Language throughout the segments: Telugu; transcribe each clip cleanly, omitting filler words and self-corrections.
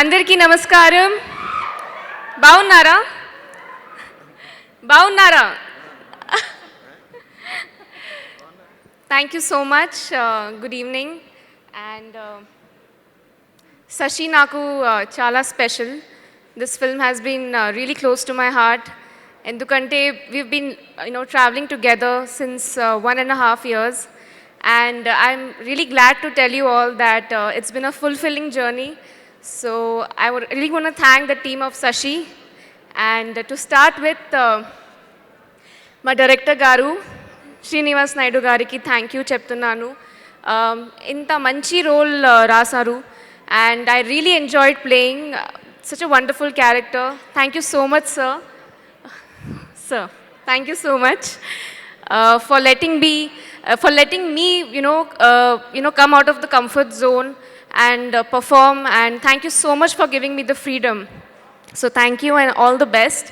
అందరికీ నమస్కారం. బాగున్నారా? బాగున్నారా? Thank you so much. Good evening. And Sashi Naku chala special. This film has been really close to my heart. Endukante we've been traveling together since 1.5 years. And I'm really glad to tell you all that it's been a fulfilling journey. So I would really want to thank the team of Sashi. And to start with, మా డైరెక్టర్ గారు శ్రీనివాస్ నాయుడు గారికి థ్యాంక్ యూ చెప్తున్నాను. ఇంత మంచి రోల్ రాశారు and I really enjoyed playing such a wonderful character. Thank you so much sir. Thank you so much for letting me come out of the comfort zone and perform, and thank you so much for giving me the freedom. So thank you and all the best.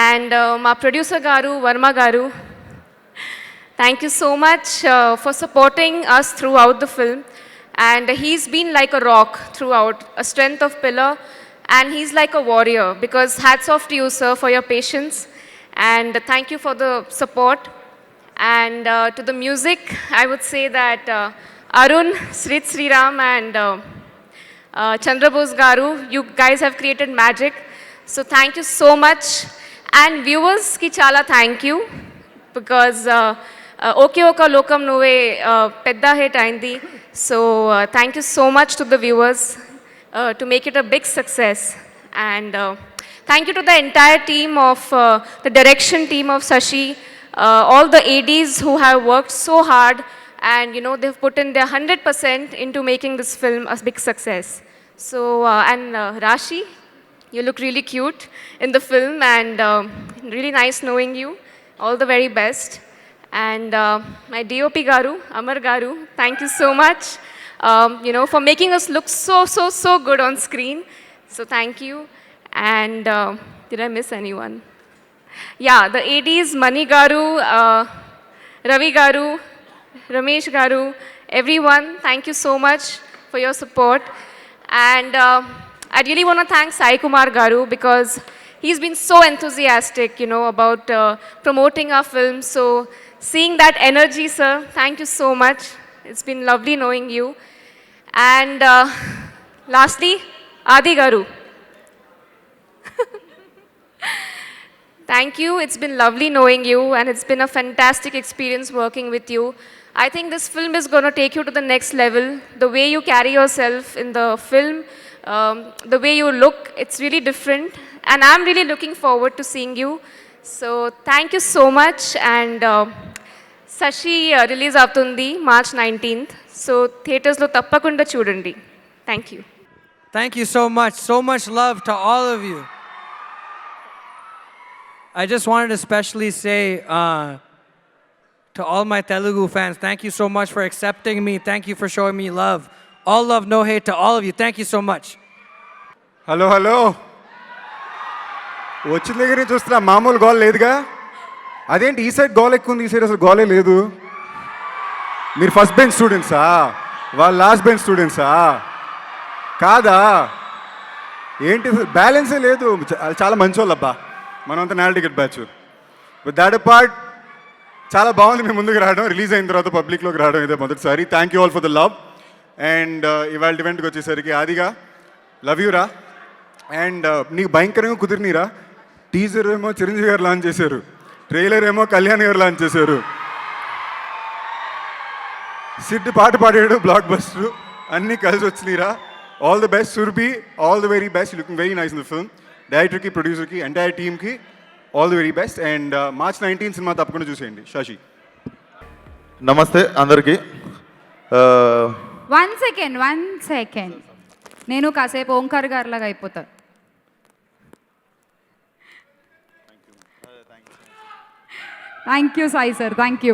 And my producer Garu, Varma Garu, thank you so much for supporting us throughout the film. And he's been like a rock throughout, a strength of pillar, and he's like a warrior, because hats off to you, sir, for your patience. And thank you for the support. And to the music, I would say that Arun, Srit Sriram, and Chandrabose Garu, you guys have created magic. So thank you so much. And viewers ki chala thank you, because okay oka lokam nove pedda hit aindi. So thank you so much to the viewers to make it a big success. And thank you to the entire team of the direction team of Sashi, all the ADs who have worked so hard, and they've put in their 100% into making this film a big success. So and Rashi, you look really cute in the film, and really nice knowing you. All the very best. And my DOP Garu, Amar Garu, thank you so much, for making us look so good on screen. So thank you. And did I miss anyone? Yeah, the ADs, Mani Garu, Ravi Garu, Ramesh Garu, everyone, thank you so much for your support. And I really want to thank Sai Kumar Garu, because he's been so enthusiastic, about promoting our film. So seeing that energy, sir, thank you so much. It's been lovely knowing you. And lastly, Adi Garu. Thank you. It's been lovely knowing you, and it's been a fantastic experience working with you. I think this film is going to take you to the next level. The way you carry yourself in the film, the way you look, it's really different. And I'm really looking forward to seeing you. So thank you so much. And Sashi release avutundi March 19th. So theaters lo tappakunda chudandi. Thank you. Thank you so much. So much love to all of you. I just wanted to especially say to all my Telugu fans, thank you so much for accepting me. Thank you for showing me love. All love, no hate to all of you. Thank you so much. Hello hello వచ్చిన దగ్గర నుంచి చూస్తున్నా మామూలు గోల్ లేదుగా. అదేంటి ఈ సైడ్ గోల్ ఎక్కువ ఉంది, ఈ సైడ్ అసలు గోలే లేదు. మీరు ఫస్ట్ బెంచ్ స్టూడెంట్సా, వాళ్ళు లాస్ట్ బెంచ్ స్టూడెంట్సా? కాదా? ఏంటి బ్యాలెన్సే లేదు. చాలా మంచోళ్ళు అబ్బా, మనమంతా నేల ticket batch. With that part చాలా బాగుంది మీ ముందుకు రావడం, రిలీజ్ అయిన తర్వాత పబ్లిక్లోకి రావడం ఇదే మొదటిసారి. Thank you all for the love. And ఇవాళ ఈవెంట్కి వచ్చేసరికి ఆదిగా లవ్ యూ రా. అండ్ నీకు భయంకరంగా కుదిరినీరా. టీజర్ ఏమో చిరంజీవి గారు లాంచ్ చేశారు, ట్రైలర్ ఏమో కళ్యాణ్ గారు లాంచ్ చేశారు, సిడ్ పాట పాడాడు, బ్లాక్ బస్టర్, అన్నీ కలిసి వచ్చినాయిరా. All the best Surbhi, all the very best. Looking very nice in the film. డైరెక్టర్కి, ప్రొడ్యూసర్కి, ఎంటైర్ టీమ్కి all the very best. And March 19 cinema తప్పకుండా చూసేయండి. శశి నమస్తే అందరికీ. వన్ సెకండ్ నేను కాసేపు ఓంకార్ గారిలాగా అయిపోతా. Thank you Sai sir, thank you.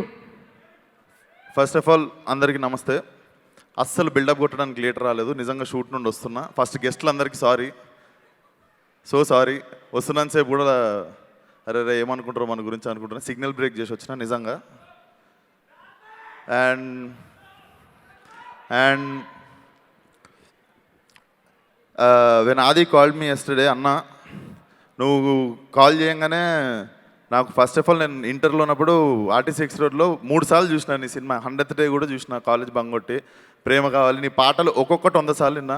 First of all అందరికీ నమస్తే. అస్సలు బిల్డప్ కొట్టడానికి లేట్ రాలేదు, నిజంగా షూట్ నుండి వస్తున్నా. ఫస్ట్ గెస్ట్లు అందరికీ సారీ, సో సారీ. వస్తున్నాను సేపు కూడా అరే రే ఏమనుకుంటారో మన గురించి అనుకుంటున్నా, సిగ్నల్ బ్రేక్ చేసి వచ్చిన నిజంగా. అండ్ వెన్ ఆది కాల్డ్ మీ ఎస్టర్డే అన్న నువ్వు కాల్ చేయంగానే నాకు ఫస్ట్ ఆఫ్ ఆల్ నేను ఇంటర్లో ఉన్నప్పుడు ఆర్టీసీ రోడ్లో 3 సార్లు చూసినాను నీ సినిమా 100th డే కూడా చూసిన కాలేజ్ బంగొట్టి ప్రేమ కావాలి నీ పాటలు ఒక్కొక్కటి 100 సార్లు విన్నా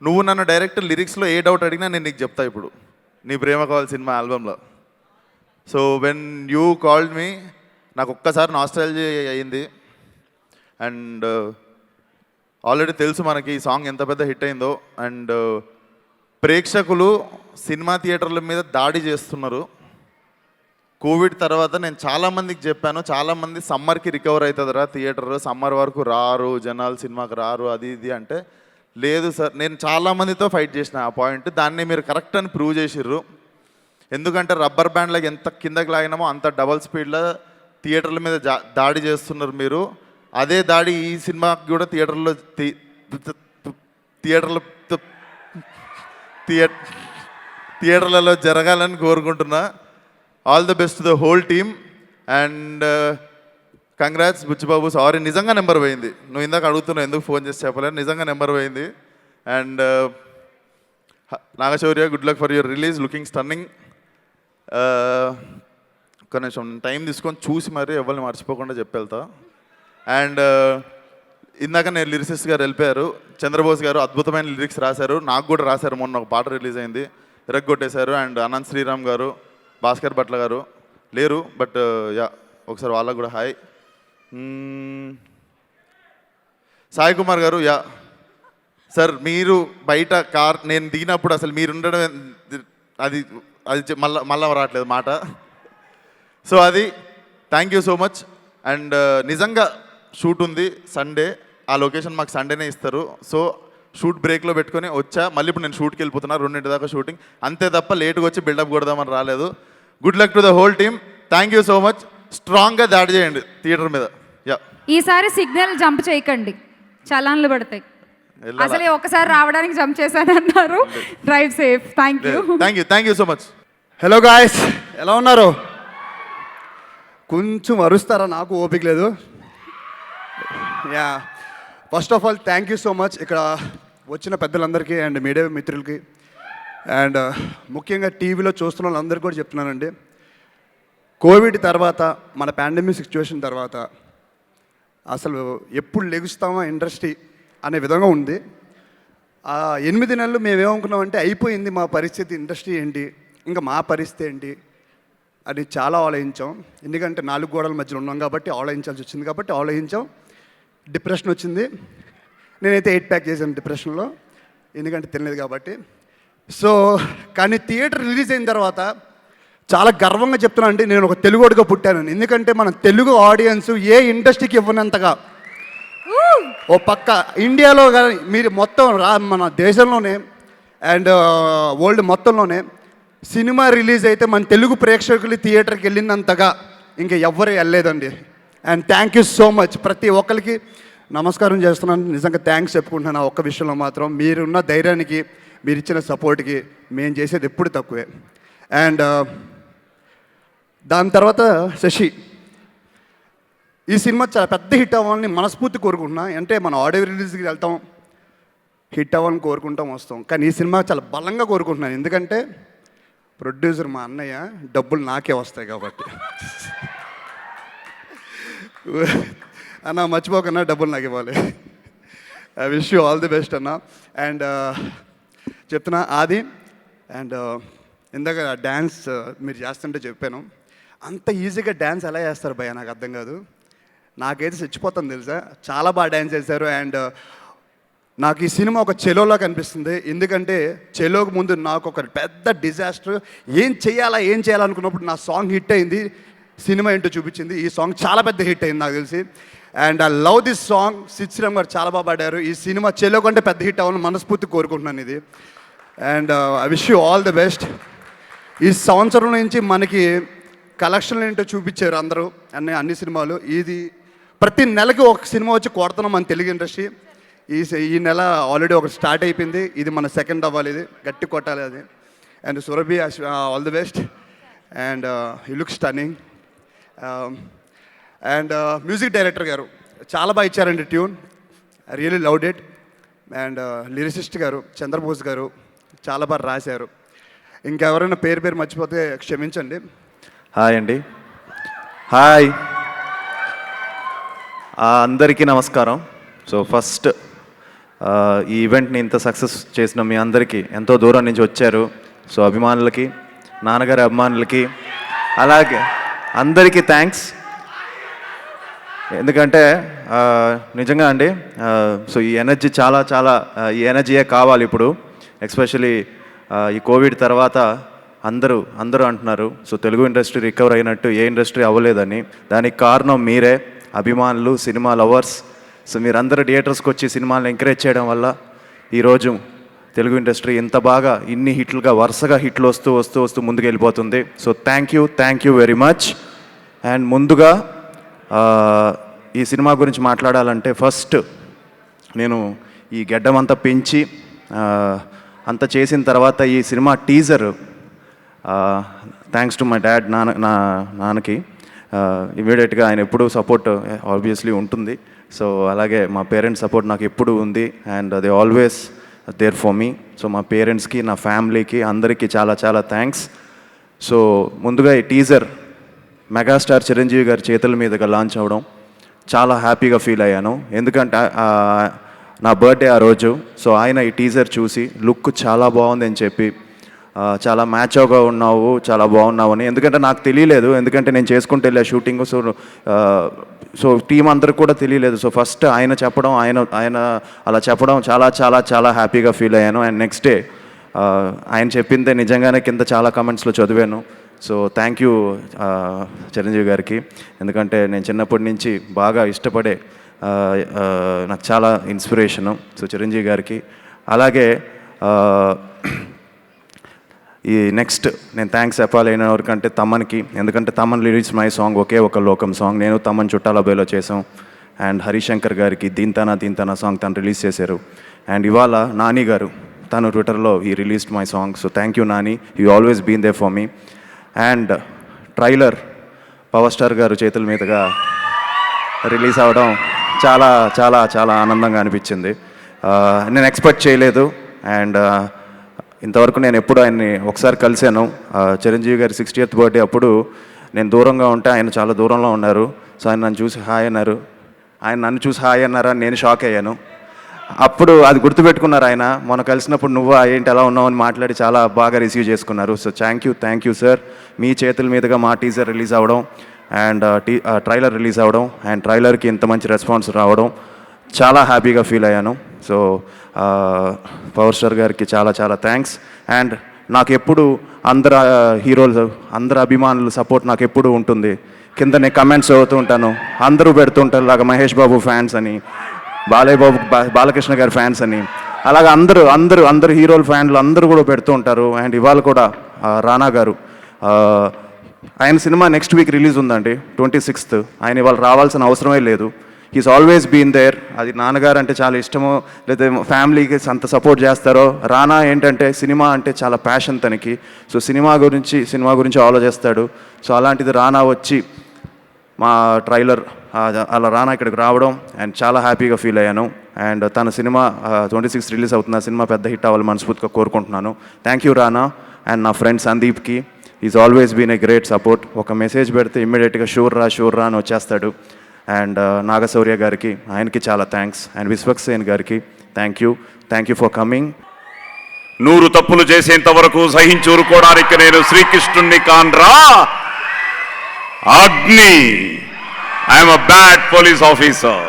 నువ్వు నన్ను డైరెక్ట్ లిరిక్స్లో ఏ డౌట్ అడిగినా నేను నీకు చెప్తా ఇప్పుడు నీ ప్రేమ కావాలి సినిమా ఆల్బంలో so when you called me నాకు ఒక్కసారి నాస్టాలజీ అయింది అండ్ ఆల్రెడీ తెలుసు మనకి ఈ సాంగ్ ఎంత పెద్ద హిట్ అయిందో అండ్ ప్రేక్షకులు సినిమా థియేటర్ల మీద దాడి చేస్తున్నారు కోవిడ్ తర్వాత నేను చాలామందికి చెప్పాను చాలామంది సమ్మర్కి రికవర్ అవుతుందిరా థియేటర్ సమ్మర్ వరకు రారు జనాలు సినిమాకి రారు అది ఇది అంటే లేదు సార్ నేను చాలామందితో ఫైట్ చేసిన ఆ పాయింట్ దాన్ని మీరు కరెక్ట్ అని ప్రూవ్ చేసిర్రు ఎందుకంటే రబ్బర్ బ్యాండ్లకి ఎంత కిందకి లాగినామో అంత డబల్ స్పీడ్లో థియేటర్ల మీద దాడి చేస్తున్నారు మీరు అదే దాడి ఈ సినిమాకి కూడా థియేటర్లలో జరగాలని కోరుకుంటున్నా all the best the whole team and congrats Buchibabu sorry నిజంగా నెంబర్ పోయింది నువ్వు ఇందాక అడుగుతున్నావు ఎందుకు ఫోన్ చేసి చెప్పలేదు నిజంగా నెంబర్ పోయింది and Naga Shaurya good luck for your release looking stunning ఒక్క నిమిషం టైం తీసుకొని చూసి మరి ఎవరిని మర్చిపోకుండా చెప్పెళ్తా అండ్ ఇందాక నేను లిరిసిస్ట్ గారు వెళ్ళిపోయారు చంద్రబోస్ గారు అద్భుతమైన లిరిక్స్ రాశారు నాకు కూడా రాశారు మొన్న ఒక పాట రిలీజ్ అయింది ఇరగ్గొట్టేశారు అండ్ అనంత్ శ్రీరామ్ గారు భాస్కర్ భట్ల గారు లేరు బట్ యా ఒకసారి వాళ్ళకు కూడా హాయ్ సాయి కుమార్ గారు యా సార్ మీరు బయట కార్ నేను దిగినప్పుడు అసలు మీరు ఉండడం అది అది మళ్ళా రావట్లేదు మాట సో అది thank you so much and నిజంగా షూట్ ఉంది సండే ఆ లొకేషన్ మాకు సండేనే ఇస్తారు సో షూట్ బ్రేక్లో పెట్టుకొని వచ్చా మళ్ళీ ఇప్పుడు నేను షూట్కి వెళ్ళిపోతున్నా 2 దాకా షూటింగ్ అంతే తప్ప లేట్గా వచ్చి బిల్డప్ కొడదామని రాలేదు good luck to the whole team thank you so much స్ట్రాంగ్గా దాడి చేయండి థియేటర్ మీద యా ఈసారి సిగ్నల్ జంప్ చేయకండి చలాన్లు పడతాయి అసలు ఒకసారి రావడానికి జంప్ చేశానన్నారు drive safe thank you so much hello guys ఎలా ఉన్నారు కొంచెం అరుస్తారా నాకు ఓపిక లేదు yeah first of all thank you so much ఇక్కడ వచ్చిన పెద్దలందరికీ అండ్ మీడియా మిత్రులకి అండ్ ముఖ్యంగా టీవీలో చూస్తున్న వాళ్ళందరికీ కూడా చెప్తున్నానండి కోవిడ్ తర్వాత మన పాండమిక్ సిచ్యువేషన్ తర్వాత అసలు ఎప్పుడు లెగుస్తామా ఇండస్ట్రీ అనే విధంగా ఉంది 8 నెలలు మేమేమనుకున్నామంటే అయిపోయింది మా పరిస్థితి ఇండస్ట్రీ ఏంటి ఇంకా మా పరిస్థితి ఏంటి అని చాలా ఆలోచించాం ఎందుకంటే 4 గోడల మధ్యలో ఉన్నాం కాబట్టి ఆలోచించాల్సి వచ్చింది కాబట్టి ఆలోచించాం డిప్రెషన్ వచ్చింది నేనైతే 8 ప్యాక్ చేశాను డిప్రెషన్లో ఎందుకంటే తినలేదు కాబట్టి సో కానీ థియేటర్ రిలీజ్ అయిన తర్వాత చాలా గర్వంగా చెప్తున్నాను అంటే నేను ఒక తెలుగుడిగా పుట్టాను ఎందుకంటే మన తెలుగు ఆడియన్స్ ఏ ఇండస్ట్రీకి ఇవ్వనంతగా ఓ పక్క ఇండియాలో కానీ మీరు మొత్తం మన దేశంలోనే అండ్ వరల్డ్ మొత్తంలోనే సినిమా రిలీజ్ అయితే మన తెలుగు ప్రేక్షకులు థియేటర్కి వెళ్ళినంతగా ఇంకా ఎవ్వరు వెళ్ళలేదండి and thank you so much ప్రతి ఒక్కరికి నమస్కారం చేస్తున్నాను నిజంగా థ్యాంక్స్ చెప్పుకుంటున్నాను ఆ ఒక్క విషయంలో మాత్రం మీరున్న ధైర్యానికి మీరు ఇచ్చిన సపోర్ట్కి మేము చేసేది ఎప్పుడు తక్కువే అండ్ దాని తర్వాత శశి ఈ సినిమా చాలా పెద్ద హిట్ అవ్వాలని మనస్ఫూర్తి కోరుకుంటున్నా అంటే మన ఆడియో రిలీజ్కి వెళ్తాం హిట్ అవ్వాలని కోరుకుంటాం వస్తాం కానీ ఈ సినిమా చాలా బలంగా కోరుకుంటున్నాను ఎందుకంటే ప్రొడ్యూసర్ మా అన్నయ్య డబ్బులు నాకే వస్తాయి కాబట్టి అన్న మర్చిపోకన్నా డబ్బులు నాకు ఇవ్వాలి I wish you all the best అన్న అండ్ చెప్తున్నా ఆది అండ్ ఇందాక డ్యాన్స్ మీరు చేస్తుంటే చెప్పాను అంత ఈజీగా డ్యాన్స్ ఎలా చేస్తారు భయ్య నాకు అర్థం కాదు నాకైతే చచ్చిపోతాను తెలుసా చాలా బాగా డ్యాన్స్ చేశారు అండ్ నాకు ఈ సినిమా ఒక చెలోలా కనిపిస్తుంది ఎందుకంటే చెలోకి ముందు నాకు ఒక పెద్ద డిజాస్టర్ ఏం చేయాలనుకున్నప్పుడు నా సాంగ్ హిట్ అయింది సినిమా ఏంటో చూపించింది ఈ సాంగ్ చాలా పెద్ద హిట్ అయింది నాకు తెలిసి and I love this song Sid Sriram garu చాలా బాగా పాడారు ఈ సినిమా చెలో కంటే పెద్ద హిట్ అవ్వాలని మనస్ఫూర్తి కోరుకుంటున్నాను ఇది and I wish you all the best ఈ సంవత్సరం నుంచి మనకి కలెక్షన్లు ఏంటో చూపించారు అందరూ అన్ని సినిమాలు ఇది ప్రతి నెలకి ఒక సినిమా వచ్చి కొడుతున్నాం మన తెలుగు ఇండస్ట్రీ ఈ నెల ఆల్రెడీ ఒకటి స్టార్ట్ అయిపోయింది ఇది మన సెకండ్ అవ్వాలి ఇది గట్టి కొట్టాలి అది and Surabhi all the best and you look stunning and music director గారు చాలా బాగా ఇచ్చారండి tune I really loved it and lyricist గారు చంద్రబోస్ గారు చాలా బాగా రాశారు. ఇంకెవరైనా పేరు మర్చిపోతే క్షమించండి. హాయ్ అండి. హాయ్ అందరికీ నమస్కారం. సో ఫస్ట్ ఈ ఈవెంట్ని ఇంత సక్సెస్ చేసిన మీ అందరికీ, ఎంతో దూరం నుంచి వచ్చారు, సో అభిమానులకి, నాన్నగారి అభిమానులకి, అలాగే అందరికీ థ్యాంక్స్. ఎందుకంటే నిజంగా అండి, సో ఈ ఎనర్జీ చాలా చాలా ఈ ఎనర్జీయే కావాలి ఇప్పుడు. ఎస్పెషలీ ఈ కోవిడ్ తర్వాత అందరూ అంటున్నారు, సో తెలుగు ఇండస్ట్రీ రికవర్ అయినట్టు ఏ ఇండస్ట్రీ అవ్వలేదని. దానికి కారణం మీరే, అభిమానులు, సినిమా లవర్స్. సో మీరందరూ థియేటర్స్కి వచ్చి సినిమాలను ఎంకరేజ్ చేయడం వల్ల ఈరోజు తెలుగు ఇండస్ట్రీ ఇంత బాగా ఇన్ని హిట్లుగా వరుసగా హిట్లు వస్తూ ముందుకు వెళ్ళిపోతుంది. So thank you very much. And ముందుగా ఈ సినిమా గురించి మాట్లాడాలంటే ఫస్ట్ నేను ఈ గెడ్డం అంతా పెంచి అంత చేసిన తర్వాత ఈ cinema teaser, thanks to my dad, నాన్నకి ఇమీడియట్గా ఆయన ఎప్పుడూ సపోర్ట్ ఆబ్వియస్లీ ఉంటుంది. సో అలాగే మా పేరెంట్స్ సపోర్ట్ నాకు ఎప్పుడు ఉంది, and they always there for me. So మా పేరెంట్స్కి, నా ఫ్యామిలీకి, అందరికీ చాలా చాలా థ్యాంక్స్. సో ముందుగా ఈ టీజర్ మెగాస్టార్ చిరంజీవి గారి చేతుల మీదుగా లాంచ్ అవ్వడం చాలా హ్యాపీగా ఫీల్ అయ్యాను. ఎందుకంటే నా బర్త్డే ఆ రోజు. సో ఆయన ఈ టీజర్ చూసి లుక్ చాలా బాగుంది అని చెప్పి, చాలా మ్యాచ్గా ఉన్నావు, చాలా బాగున్నావు అని. ఎందుకంటే నాకు తెలియలేదు, ఎందుకంటే నేను చేసుకుంటూ వెళ్ళా షూటింగ్. సో టీం అందరికి కూడా తెలియలేదు. సో ఫస్ట్ ఆయన చెప్పడం, ఆయన అలా చెప్పడం చాలా చాలా చాలా హ్యాపీగా ఫీల్ అయ్యాను. అండ్ నెక్స్ట్ డే ఆయన చెప్పిందే నిజంగానే కింద చాలా కమెంట్స్లో చదివాను. సో థ్యాంక్ యూ చిరంజీవి గారికి. ఎందుకంటే నేను చిన్నప్పటి నుంచి బాగా ఇష్టపడే, నాకు చాలా ఇన్స్పిరేషను. సో చిరంజీవి గారికి. అలాగే ఈ నెక్స్ట్ నేను థ్యాంక్స్ చెప్పాలి ఎవరికంటే తమ్మన్కి. ఎందుకంటే తమ్మన్ లిరిక్స్ మై సాంగ్ ఒకే ఒక లోకం సాంగ్ నేను తమ్మన్ చుట్టాల బేలో చేసాం. అండ్ హరిశంకర్ గారికి దీంతానా సాంగ్ తను రిలీజ్ చేశారు. అండ్ ఇవాళ నాని గారు తను ట్విట్టర్లో ఈ released my song. So thank you Nani, you always been there for me. And trailer power star garu చేతుల మీదుగా రిలీజ్ అవ్వడం చాలా చాలా చాలా ఆనందంగా అనిపించింది. నేను ఎక్స్పెక్ట్ చేయలేదు. అండ్ ఇంతవరకు నేను ఎప్పుడు ఆయన్ని ఒకసారి కలిశాను, చిరంజీవి గారి 60th బర్త్డే అప్పుడు. నేను దూరంగా ఉంటే ఆయన చాలా దూరంలో ఉన్నారు. సో ఆయన నన్ను చూసి హాయ్ అన్నారు, ఆయన నన్ను చూసి హాయ్ అన్నారా, నేను షాక్ అయ్యాను. అప్పుడు అది గుర్తుపెట్టుకున్నారు ఆయన. మొన్న కలిసినప్పుడు నువ్వు ఏంటి ఎలా ఉన్నావు అని మాట్లాడి చాలా బాగా రిసీవ్ చేసుకున్నారు. So thank you sir. మీ చేతుల మీదుగా మా టీజర్ రిలీజ్ అవ్వడం, అండ్ ట్రైలర్ రిలీజ్ అవ్వడం, అండ్ ట్రైలర్కి ఇంత మంచి రెస్పాన్స్ రావడం చాలా హ్యాపీగా ఫీల్ అయ్యాను. సో పవర్ స్టార్ గారికి చాలా చాలా థ్యాంక్స్. అండ్ నాకు ఎప్పుడు అందరు హీరోలు, అందరు అభిమానులు సపోర్ట్ నాకు ఎప్పుడు ఉంటుంది. కింద నేను కమెంట్స్ చదువుతూ ఉంటాను, అందరూ పెడుతుంటారు లాగా మహేష్ బాబు ఫ్యాన్స్ అని, బాలకృష్ణ గారి ఫ్యాన్స్ అని, అలాగే అందరు హీరోల ఫ్యాన్లు అందరూ కూడా పెడుతూ ఉంటారు. అండ్ ఇవాళ కూడా రానా గారు, ఆయన సినిమా నెక్స్ట్ వీక్ రిలీజ్ ఉందండి, 26th. ఆయన ఇవాళ రావాల్సిన అవసరమే లేదు. He's always been there. అది నాన్నగారు అంటే చాలా ఇష్టమో, లేదా ఫ్యామిలీకి అంత సపోర్ట్ చేస్తారో. రానా ఏంటంటే సినిమా అంటే చాలా ప్యాషన్ తనకి. సో సినిమా గురించి ఆలోచిస్తాడు. సో అలాంటిది రానా వచ్చి మా ట్రైలర్ అలా రానా ఇక్కడికి రావడం అండ్ చాలా హ్యాపీగా ఫీల్ అయ్యాను. అండ్ తన సినిమా 26th రిలీజ్ అవుతుంది. ఆ సినిమా పెద్ద హిట్ అవ్వాలి మనస్ఫూర్తిగా కోరుకుంటున్నాను. Thank you Rana. అండ్ నా ఫ్రెండ్ సందీప్కి, is always been a great support. ఒక మెసేజ్ పెడితే ఇమ్మీడియట్గా షూర్ రా అని వచ్చేస్తాడు. అండ్ నాగశౌర్య గారికి, ఆయనకి చాలా థ్యాంక్స్. అండ్ విశ్వక్సేన్ గారికి థ్యాంక్ యూ ఫర్ కమింగ్. 100 తప్పులు చేసేంత వరకు సహించూరుకోవడానికి నేను శ్రీకృష్ణుణ్ణి కాన్రా అగ్ని. I'm a bad police officer.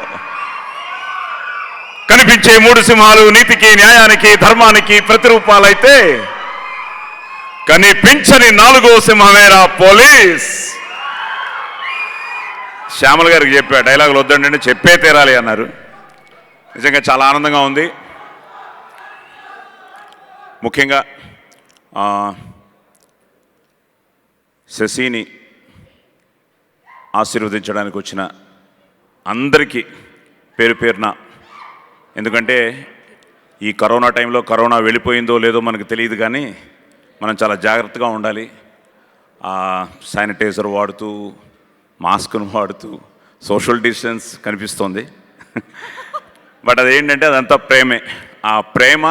కనిపించే 3 సింహాలు నీతికి, న్యాయానికి, ధర్మానికి ప్రతిరూపాలైతే కనిపించని 4వ సింహమేరా పోలీస్. శ్యామల గారికి చెప్పా, డైలాగులు వద్దండి, చెప్పే తీరాలి అన్నారు. నిజంగా చాలా ఆనందంగా ఉంది. ముఖ్యంగా శశిని ఆశీర్వదించడానికి వచ్చిన అందరికీ పేరు పేరున, ఎందుకంటే ఈ కరోనా టైంలో కరోనా వెళ్ళిపోయిందో లేదో మనకు తెలియదు, కానీ మనం చాలా జాగ్రత్తగా ఉండాలి. శానిటైజర్ వాడుతూ, మాస్క్ను వాడుతూ, సోషల్ డిస్టెన్స్ కనిపిస్తోంది. బట్ అదేంటంటే అదంతా ప్రేమే. ఆ ప్రేమ,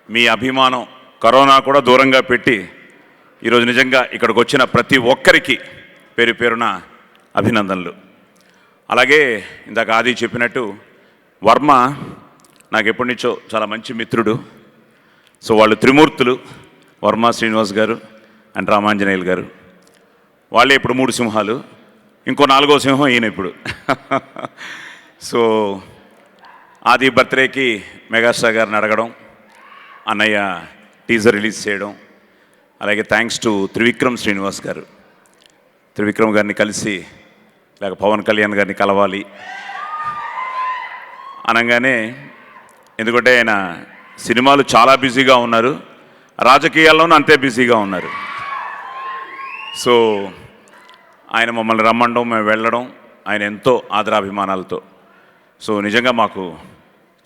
మీ అభిమానం కరోనా కూడా దూరంగా పెట్టి ఈరోజు నిజంగా ఇక్కడికి వచ్చిన ప్రతి ఒక్కరికి పేరు పేరున అభినందనలు. అలాగే ఇందాక ఆది చెప్పినట్టు వర్మ నాకు ఎప్పటి నుంచో చాలా మంచి మిత్రుడు. సో వాళ్ళు త్రిమూర్తులు, వర్మ శ్రీనివాస్ గారు అండ్ రామాంజనేయులు గారు. వాళ్ళే ఇప్పుడు 3 సింహాలు, ఇంకో 4వ సింహం ఈయన ఇప్పుడు. సో ఆది బర్త్డేకి మెగాస్టార్ గారిని అడగడం, అన్నయ్య టీజర్ రిలీజ్ చేయడం, అలాగే థ్యాంక్స్ టు త్రివిక్రమ్ శ్రీనివాస్ గారు. త్రివిక్రమ్ గారిని కలిసి లేక పవన్ కళ్యాణ్ గారిని కలవాలి అనగానే, ఎందుకంటే ఆయన సినిమాలు చాలా బిజీగా ఉన్నారు, రాజకీయాల్లోనూ అంతే బిజీగా ఉన్నారు. సో ఆయన మమ్మల్ని రమ్మడం, మేము వెళ్ళడం, ఆయన ఎంతో ఆదరాభిమానాలతో. సో నిజంగా మాకు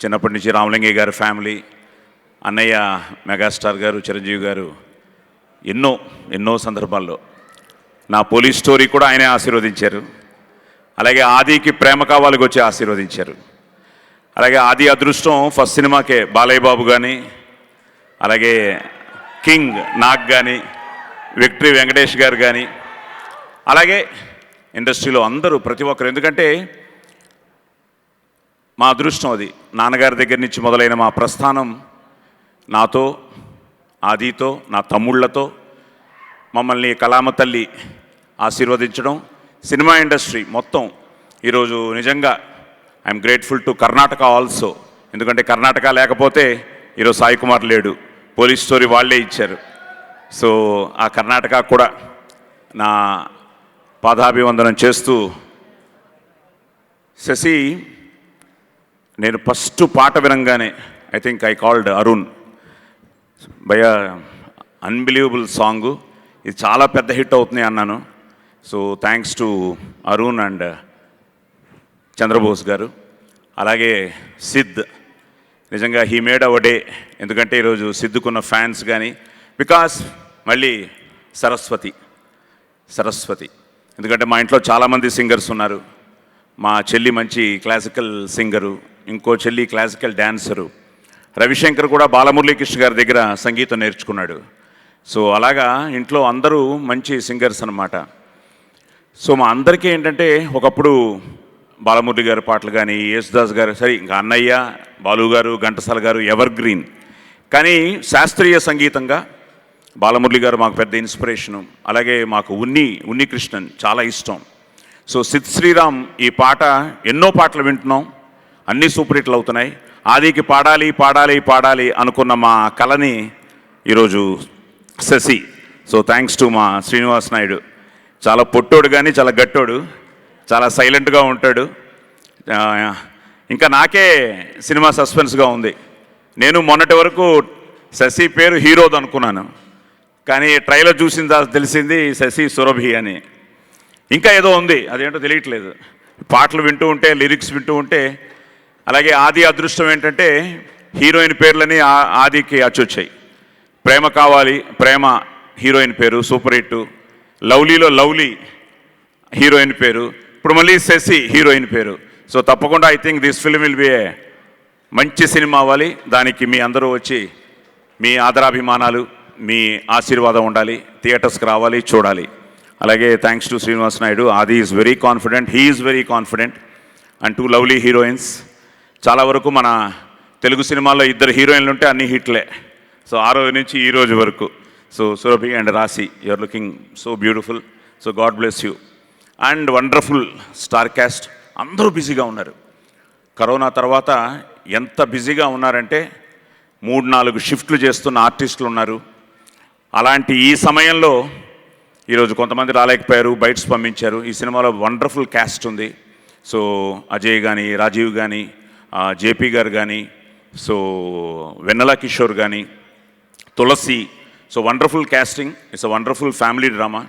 చిన్నప్పటి నుంచి రామలింగయ్య గారి ఫ్యామిలీ, అన్నయ్య మెగాస్టార్ గారు, చిరంజీవి గారు ఎన్నో సందర్భాల్లో నా పోలీస్ స్టోరీ కూడా ఆయనే ఆశీర్వదించారు. అలాగే ఆదికి ప్రేమ కావాలికి వచ్చి ఆశీర్వదించారు. అలాగే ఆది అదృష్టం ఫస్ట్ సినిమాకే బాలయ్య బాబు కానీ, అలాగే కింగ్ నాగ్ కానీ, విక్టరీ వెంకటేష్ గారు కానీ, అలాగే ఇండస్ట్రీలో అందరూ ప్రతి ఒక్కరు. ఎందుకంటే మా అదృష్టం అది. నాన్నగారి దగ్గర నుంచి మొదలైన మా ప్రస్థానం నాతో, ఆదితో, నా తమ్ముళ్లతో మమ్మల్ని కళామ తల్లి ఆశీర్వదించడం, సినిమా ఇండస్ట్రీ మొత్తం ఈరోజు నిజంగా I'm grateful to Karnataka also. ఎందుకంటే కర్ణాటక లేకపోతే ఈరోజు సాయి కుమార్ లేడు, పోలీస్ స్టోరీ వాళ్ళే ఇచ్చారు. సో ఆ కర్ణాటక కూడా నా పాదాభివందనం చేస్తూ, శశి నేను ఫస్ట్ పాట వినంగానే I think I called Arun, భయ అన్బిలీవబుల్ సాంగు, ఇది చాలా పెద్ద హిట్ అవుతుంది అన్నాను. So thanks to Arun and Chandrabose garu. అలాగే సిద్, నిజంగా హీ మేడ్ అవర్ డే. ఎందుకంటే ఈరోజు సిద్దుకున్న ఫ్యాన్స్ కానీ, బికాస్ మళ్ళీ సరస్వతి, ఎందుకంటే మా ఇంట్లో చాలామంది సింగర్స్ ఉన్నారు. మా చెల్లి మంచి క్లాసికల్ సింగరు, ఇంకో చెల్లి క్లాసికల్ డ్యాన్సరు, రవిశంకర్ కూడా బాలమురళీకృష్ణ గారి దగ్గర సంగీతం నేర్చుకున్నాడు. సో అలాగా ఇంట్లో అందరూ మంచి సింగర్స్ అన్నమాట. సో మా అందరికీ ఏంటంటే ఒకప్పుడు బాలమురళి గారి పాటలు కానీ, యేసుదాస్ గారు, సరే ఇంకా అన్నయ్య, బాలు గారు, ఘంటసాల గారు ఎవర్ గ్రీన్. కానీ శాస్త్రీయ సంగీతంగా బాలమురళి గారు మాకు పెద్ద ఇన్స్పిరేషను. అలాగే మాకు ఉన్ని కృష్ణన్ చాలా ఇష్టం. సో సిద్ శ్రీరామ్ ఈ పాట ఎన్నో పాటలు వింటున్నాం, అన్నీ సూపర్ హిట్లు అవుతున్నాయి. ఆదికి పాడాలి అనుకున్న మా కళని ఈరోజు శశి. సో థ్యాంక్స్ టు మా శ్రీనివాస్ నాయుడు. చాలా పొట్టోడు కానీ చాలా గట్టోడు, చాలా సైలెంట్గా ఉంటాడు. ఇంకా నాకే సినిమా సస్పెన్స్గా ఉంది. నేను మొన్నటి వరకు శశి పేరు హీరోది అనుకున్నాను, కానీ ట్రైలర్ చూసిన తర్వాత తెలిసింది శశి సురభి అని. ఇంకా ఏదో ఉంది, అదేంటో తెలియట్లేదు. పాటలు వింటూ ఉంటే, లిరిక్స్ వింటూ ఉంటే. అలాగే ఆది అదృష్టం ఏంటంటే హీరోయిన్ పేర్లని ఆదికి అచ్చొచ్చాయి. ప్రేమ కావాలి, ప్రేమ హీరోయిన్ పేరు సూపర్ హిట్. లవ్లీలో లవ్లీ హీరోయిన్ పేరు, ఇప్పుడు మళ్ళీ శశి హీరోయిన్ పేరు. సో తప్పకుండా I think this film will be a మంచి సినిమా అవ్వాలి. దానికి మీ అందరూ వచ్చి మీ ఆదరాభిమానాలు, మీ ఆశీర్వాదం ఉండాలి. థియేటర్స్కి రావాలి, చూడాలి. అలాగే థ్యాంక్స్ టు శ్రీనివాస్ నాయుడు. ఆది is very confident, he is very confident and 2 lovely heroines. చాలా వరకు మన తెలుగు సినిమాల్లో 2 హీరోయిన్లు ఉంటే అన్ని హిట్లే. సో ఆ రోజు నుంచి ఈ రోజు వరకు. So Surabhi and Raashi, you're looking so beautiful. So God bless you and wonderful star cast. అందరూ బిజీగా ఉన్నారు. కరోనా తర్వాత ఎంత బిజీగా ఉన్నారంటే 3-4 షిఫ్ట్లు చేస్తున్న ఆర్టిస్టులు ఉన్నారు. అలాంటి ఈ సమయంలో ఈరోజు కొంతమంది రాలేకపోయారు, బయట్స్ పంపించారు. ఈ సినిమాలో వండర్ఫుల్ క్యాస్ట్ ఉంది. సో అజయ్ కానీ, రాజీవ్ కానీ, జేపీ గారు కానీ, సో వెన్నెల కిషోర్ కానీ, Tulasi. So wonderful casting. It's a wonderful family drama.